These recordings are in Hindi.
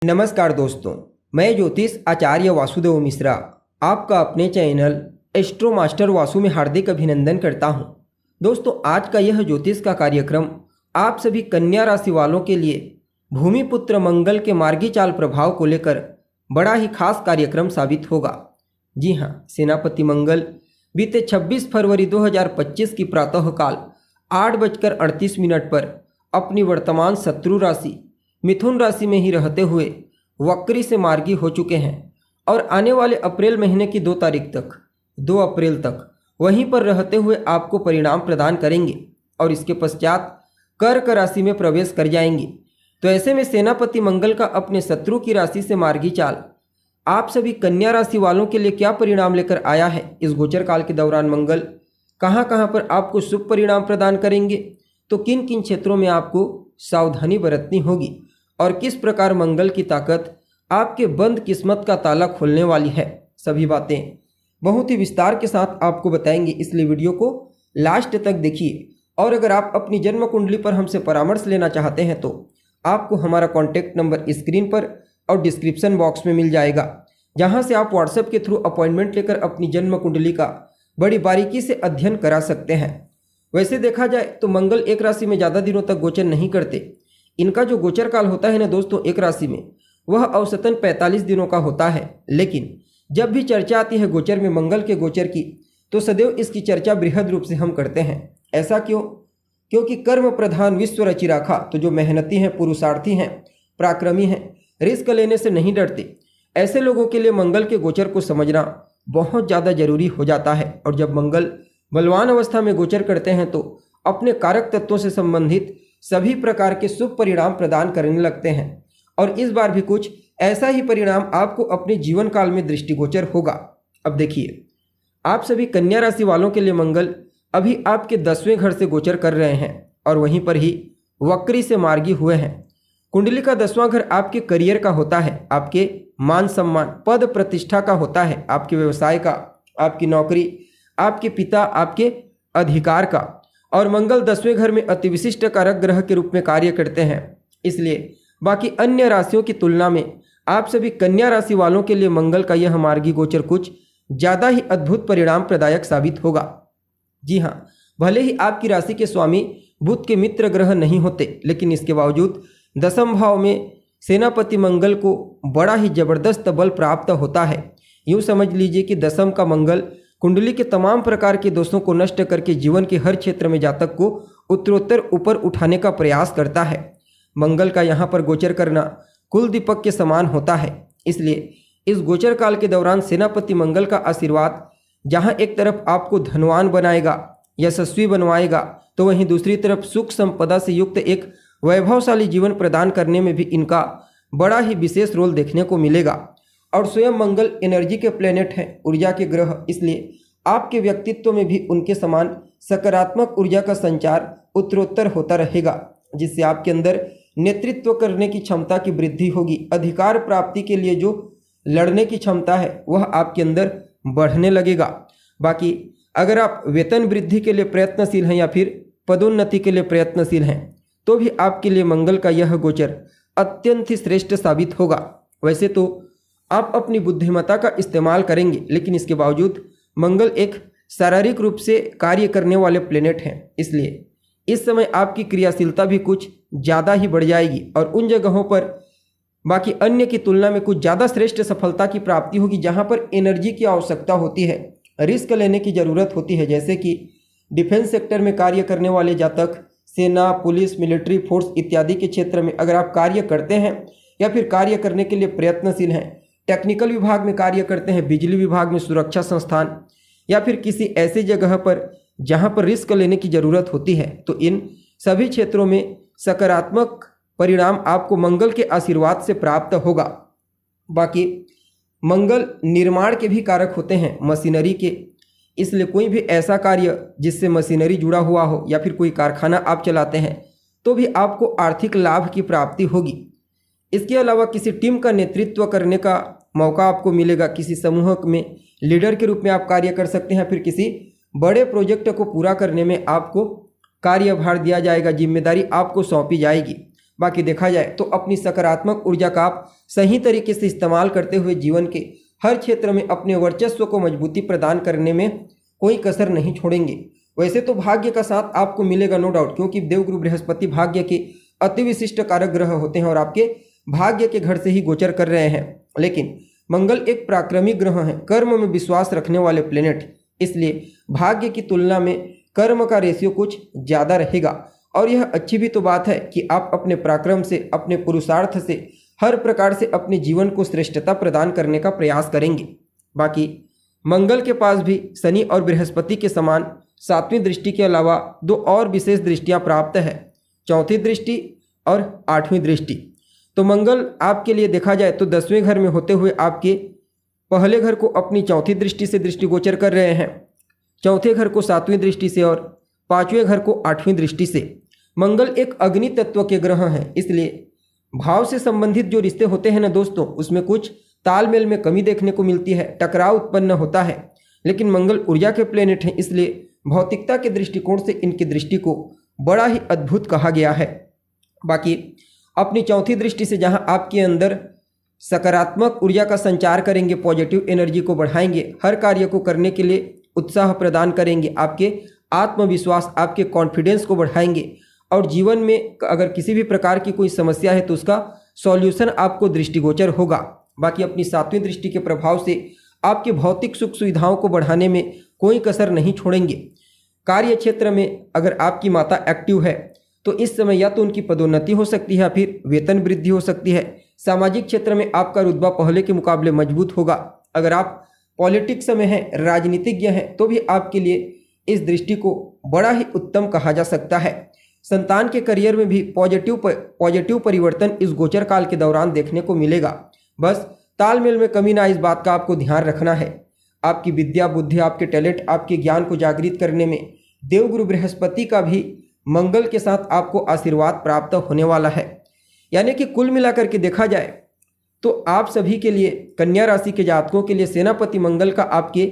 नमस्कार दोस्तों, मैं ज्योतिष आचार्य वासुदेव मिश्रा आपका अपने चैनल एस्ट्रो मास्टर वासु में हार्दिक अभिनंदन करता हूं। दोस्तों, आज का यह ज्योतिष का कार्यक्रम आप सभी कन्या राशि वालों के लिए भूमिपुत्र मंगल के मार्गी चाल प्रभाव को लेकर बड़ा ही खास कार्यक्रम साबित होगा। जी हां, सेनापति मंगल बीते 26 फरवरी 2025 की प्रातःकाल 8:38 पर अपनी वर्तमान शत्रु राशि मिथुन राशि में ही रहते हुए वक्री से मार्गी हो चुके हैं और आने वाले अप्रैल महीने की 2 तारीख तक 2 अप्रैल तक वहीं पर रहते हुए आपको परिणाम प्रदान करेंगे और इसके पश्चात कर्क राशि में प्रवेश कर जाएंगे। तो ऐसे में सेनापति मंगल का अपने शत्रु की राशि से मार्गी चाल आप सभी कन्या राशि वालों के लिए क्या परिणाम लेकर आया है। इस गोचर काल के दौरान मंगल कहाँ कहाँ पर आपको शुभ परिणाम प्रदान करेंगे, तो किन किन क्षेत्रों में आपको सावधानी बरतनी होगी और किस प्रकार मंगल की ताकत आपके बंद किस्मत का ताला खोलने वाली है, सभी बातें बहुत ही विस्तार के साथ आपको बताएंगे। इसलिए वीडियो को लास्ट तक देखिए। और अगर आप अपनी जन्म कुंडली पर हमसे परामर्श लेना चाहते हैं तो आपको हमारा कॉन्टैक्ट नंबर स्क्रीन पर और डिस्क्रिप्शन बॉक्स में मिल जाएगा, जहां से आप व्हाट्सएप के थ्रू अपॉइंटमेंट लेकर अपनी जन्म कुंडली का बड़ी बारीकी से अध्ययन करा सकते हैं। वैसे देखा जाए तो मंगल एक राशि में ज़्यादा दिनों तक गोचर नहीं करते। इनका जो गोचर काल होता है ना दोस्तों, एक राशि में वह औसतन 45 दिनों का होता है। लेकिन जब भी चर्चा आती है गोचर में मंगल के गोचर की, तो सदैव इसकी चर्चा बृहद रूप से हम करते हैं। ऐसा क्यों? क्योंकि कर्म प्रधान विश्व रचि राखा। तो जो मेहनती हैं, पुरुषार्थी हैं, पराक्रमी हैं, रिस्क लेने से नहीं डरते, ऐसे लोगों के लिए मंगल के गोचर को समझना बहुत ज़्यादा जरूरी हो जाता है। और जब मंगल बलवान अवस्था में गोचर करते हैं तो अपने कारक तत्वों से संबंधित सभी प्रकार के शुभ परिणाम प्रदान करने लगते हैं। और इस बार भी कुछ ऐसा ही परिणाम आपको अपने जीवन काल में दृष्टिगोचर होगा। अब देखिए, आप सभी कन्या राशि वालों के लिए मंगल अभी आपके 10वें घर से गोचर कर रहे हैं और वहीं पर ही वक्री से मार्गी हुए हैं। कुंडली का 10वां घर आपके करियर का होता है, आपके मान सम्मान पद प्रतिष्ठा का होता है, आपके व्यवसाय का, आपकी नौकरी, आपके पिता, आपके अधिकार का। और मंगल 10वें घर में अति विशिष्ट कारक ग्रह के रूप में कार्य करते हैं। इसलिए बाकी अन्य राशियों की तुलना में आप सभी कन्या राशि वालों के लिए मंगल का यह मार्गी गोचर कुछ ज़्यादा ही अद्भुत परिणाम प्रदायक साबित होगा। जी हाँ, भले ही आपकी राशि के स्वामी बुध के मित्र ग्रह नहीं होते, लेकिन इसके बावजूद 10वें भाव में सेनापति मंगल को बड़ा ही जबरदस्त बल प्राप्त होता है। यूँ समझ लीजिए कि 10वें का मंगल कुंडली के तमाम प्रकार के दोषों को नष्ट करके जीवन के हर क्षेत्र में जातक को उत्तरोत्तर ऊपर उठाने का प्रयास करता है। मंगल का यहाँ पर गोचर करना कुल दीपक के समान होता है। इसलिए इस गोचर काल के दौरान सेनापति मंगल का आशीर्वाद जहाँ एक तरफ आपको धनवान बनाएगा, यशस्वी बनवाएगा, तो वहीं दूसरी तरफ सुख संपदा से युक्त एक वैभवशाली जीवन प्रदान करने में भी इनका बड़ा ही विशेष रोल देखने को मिलेगा। और स्वयं मंगल एनर्जी के प्लेनेट हैं, ऊर्जा के ग्रह, इसलिए आपके व्यक्तित्व में भी उनके समान सकारात्मक ऊर्जा का संचार उत्तरोत्तर होता रहेगा, जिससे आपके अंदर नेतृत्व करने की क्षमता की वृद्धि होगी। अधिकार प्राप्ति के लिए जो लड़ने की क्षमता है वह आपके अंदर बढ़ने लगेगा। बाकी अगर आप वेतन वृद्धि के लिए प्रयत्नशील हैं या फिर पदोन्नति के लिए प्रयत्नशील हैं, तो भी आपके लिए मंगल का यह गोचर अत्यंत ही श्रेष्ठ साबित होगा। वैसे तो आप अपनी बुद्धिमत्ता का इस्तेमाल करेंगे, लेकिन इसके बावजूद मंगल एक शारीरिक रूप से कार्य करने वाले प्लेनेट हैं। इसलिए इस समय आपकी क्रियाशीलता भी कुछ ज़्यादा ही बढ़ जाएगी और उन जगहों पर बाकी अन्य की तुलना में कुछ ज़्यादा श्रेष्ठ सफलता की प्राप्ति होगी, जहाँ पर एनर्जी की आवश्यकता होती है, रिस्क लेने की ज़रूरत होती है। जैसे कि डिफेंस सेक्टर में कार्य करने वाले जातक, सेना, पुलिस, मिलिट्री फोर्स इत्यादि के क्षेत्र में अगर आप कार्य करते हैं या फिर कार्य करने के लिए प्रयत्नशील हैं, टेक्निकल विभाग में कार्य करते हैं, बिजली विभाग में, सुरक्षा संस्थान या फिर किसी ऐसी जगह पर जहां पर रिस्क लेने की ज़रूरत होती है, तो इन सभी क्षेत्रों में सकारात्मक परिणाम आपको मंगल के आशीर्वाद से प्राप्त होगा। बाकी मंगल निर्माण के भी कारक होते हैं, मशीनरी के, इसलिए कोई भी ऐसा कार्य जिससे मशीनरी जुड़ा हुआ हो या फिर कोई कारखाना आप चलाते हैं, तो भी आपको आर्थिक लाभ की प्राप्ति होगी। इसके अलावा किसी टीम का नेतृत्व करने का मौका आपको मिलेगा, किसी समूह में लीडर के रूप में आप कार्य कर सकते हैं, फिर किसी बड़े प्रोजेक्ट को पूरा करने में आपको कार्यभार दिया जाएगा, जिम्मेदारी आपको सौंपी जाएगी। बाकी देखा जाए तो अपनी सकारात्मक ऊर्जा का आप सही तरीके से इस्तेमाल करते हुए जीवन के हर क्षेत्र में अपने वर्चस्व को मजबूती प्रदान करने में कोई कसर नहीं छोड़ेंगे। वैसे तो भाग्य का साथ आपको मिलेगा नो डाउट, क्योंकि देवगुरु बृहस्पति भाग्य के अति विशिष्ट कारक ग्रह होते हैं और आपके भाग्य के घर से ही गोचर कर रहे हैं। लेकिन मंगल एक पराक्रमी ग्रह है, कर्म में विश्वास रखने वाले प्लेनेट, इसलिए भाग्य की तुलना में कर्म का रेशियो कुछ ज़्यादा रहेगा। और यह अच्छी भी तो बात है कि आप अपने पराक्रम से, अपने पुरुषार्थ से हर प्रकार से अपने जीवन को श्रेष्ठता प्रदान करने का प्रयास करेंगे। बाकी मंगल के पास भी शनि और बृहस्पति के समान 7वीं दृष्टि के अलावा 2 और विशेष दृष्टियां प्राप्त है, 4थी दृष्टि और 8वीं दृष्टि। तो मंगल आपके लिए देखा जाए तो 10वें घर में होते हुए आपके पहले घर को अपनी 4थी दृष्टि से दृष्टिगोचर कर रहे हैं, 4थे घर को 7वीं दृष्टि से और 5वें घर को 8वीं दृष्टि से। मंगल एक अग्नि तत्व के ग्रह हैं, इसलिए भाव से संबंधित जो रिश्ते होते हैं ना दोस्तों, उसमें कुछ तालमेल में कमी देखने को मिलती है, टकराव उत्पन्न होता है। लेकिन मंगल ऊर्जा के प्लेनेट हैं, इसलिए भौतिकता के दृष्टिकोण से इनकी दृष्टि को बड़ा ही अद्भुत कहा गया है। बाकी अपनी 4थी दृष्टि से जहां आपके अंदर सकारात्मक ऊर्जा का संचार करेंगे, पॉजिटिव एनर्जी को बढ़ाएंगे, हर कार्य को करने के लिए उत्साह प्रदान करेंगे, आपके आत्मविश्वास, आपके कॉन्फिडेंस को बढ़ाएंगे और जीवन में अगर किसी भी प्रकार की कोई समस्या है तो उसका सॉल्यूशन आपको दृष्टिगोचर होगा। बाकी अपनी 7वीं दृष्टि के प्रभाव से आपके भौतिक सुख सुविधाओं को बढ़ाने में कोई कसर नहीं छोड़ेंगे। कार्य क्षेत्र में अगर आपकी माता एक्टिव है तो इस समय या तो उनकी पदोन्नति हो सकती है या फिर वेतन वृद्धि हो सकती है। सामाजिक क्षेत्र में आपका रुतबा पहले के मुकाबले मजबूत होगा। अगर आप पॉलिटिक्स में हैं, राजनीतिज्ञ हैं, तो भी आपके लिए इस दृष्टि को बड़ा ही उत्तम कहा जा सकता है। संतान के करियर में भी पॉजिटिव परिवर्तन इस गोचर काल के दौरान देखने को मिलेगा। बस तालमेल में कमी ना, इस बात का आपको ध्यान रखना है। आपकी विद्या, बुद्धि, आपके टैलेंट, आपके ज्ञान को जागृत करने में देवगुरु बृहस्पति का भी मंगल के साथ आपको आशीर्वाद प्राप्त होने वाला है। यानी कि कुल मिलाकर के देखा जाए तो आप सभी के लिए, कन्या राशि के जातकों के लिए सेनापति मंगल का आपके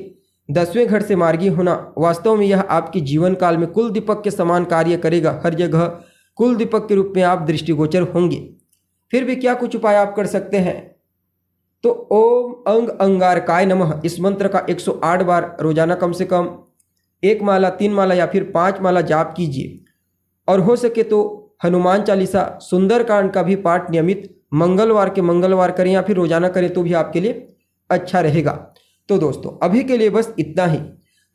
10वें घर से मार्गी होना वास्तव में यह आपके जीवन काल में कुल दीपक के समान कार्य करेगा। हर जगह कुल दीपक के रूप में आप दृष्टिगोचर होंगे। फिर भी क्या कुछ उपाय आप कर सकते हैं? तो ओम अंग अंगारकाय नमः इस मंत्र का 108 बार रोजाना कम से कम 1 माला, 3 माला या फिर 5 माला जाप कीजिए। और हो सके तो हनुमान चालीसा, सुंदरकांड का भी पाठ नियमित मंगलवार के मंगलवार करें या फिर रोजाना करें तो भी आपके लिए अच्छा रहेगा। तो दोस्तों अभी के लिए बस इतना ही।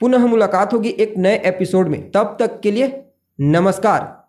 पुनः मुलाकात होगी एक नए एपिसोड में, तब तक के लिए नमस्कार।